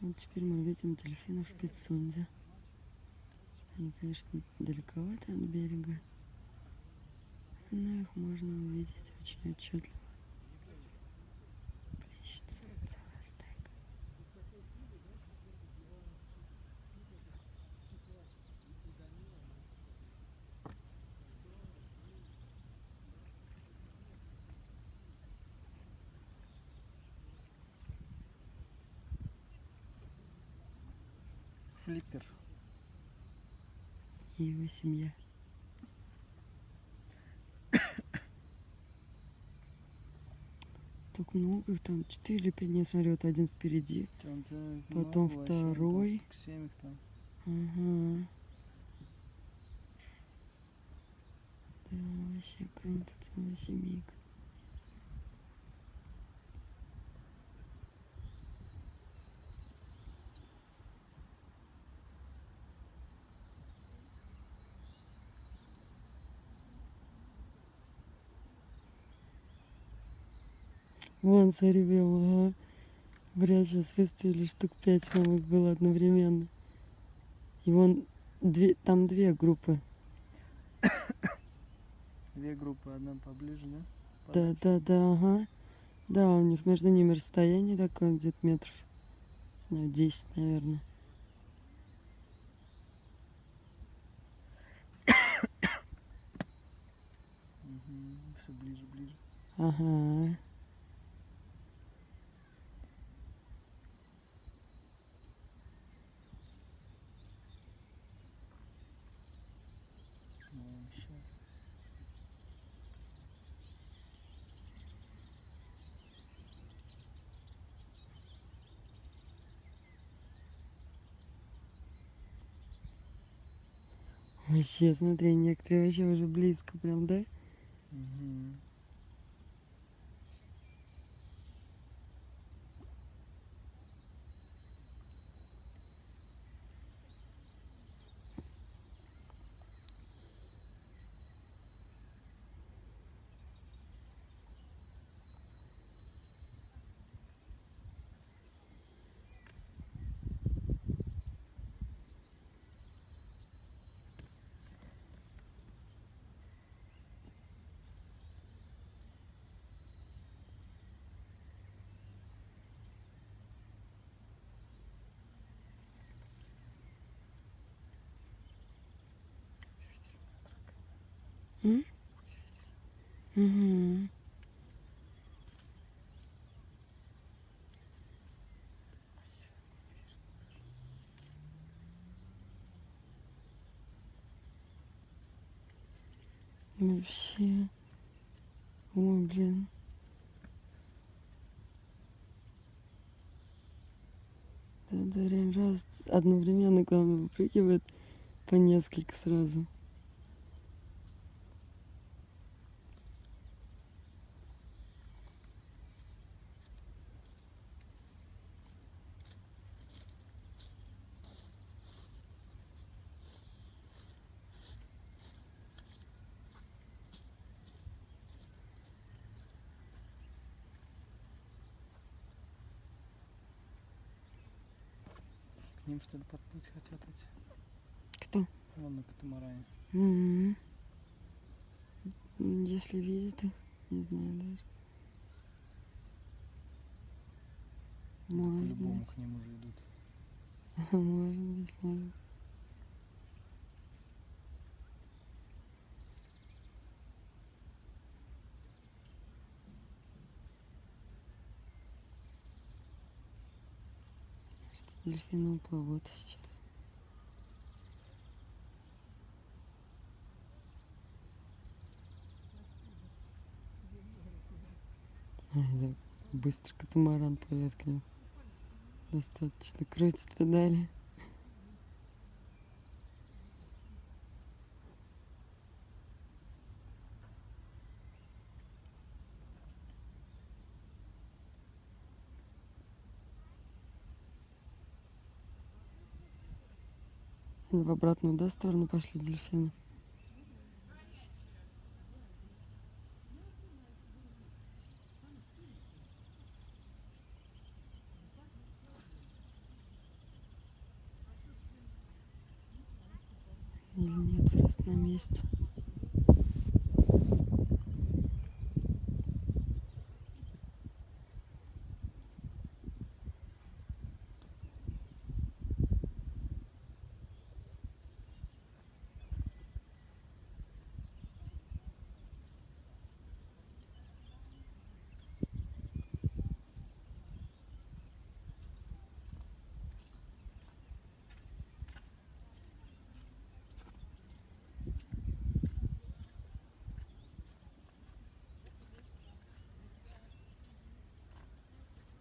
Вот теперь мы видим дельфинов в Пицунде. Они, конечно, далековато от берега, но их можно увидеть очень отчетливо. Плещется целая стайка. Флиппер. И его семья. Так много их там, 4 или 5, не смотрю, вот один впереди, потом второй. 7 их там. Ага. Да, вообще круто, целая семейка. Вон, смотри, прям, ага. Бля, сейчас выставили штук 5, по-моему, их было одновременно. И вон, там две группы. Две группы, одна поближе, да? Да, да, да, ага. Да, у них между ними расстояние такое, где-то метров, не знаю, 10, наверное. Угу. Все ближе, ближе. Ага. Вообще. Вообще, смотри, некоторые вообще уже близко прям, да? Угу. Угу. Вообще. Ой, блин. Да, да, реально раз одновременно, главное, выпрыгивает по несколько сразу. К ним, что ли, подплыть хотят эти? Кто? Вон на катамаране. Угу. Если видит их, не знаю даже. Может По-любому быть. к ним уже идут. Может быть, может. Кажется, дельфины уплывут сейчас. Ай, да, быстро катамаран плывет к ним. Достаточно крутит педали. Они в обратную, да, сторону пошли дельфины? отврез на месте.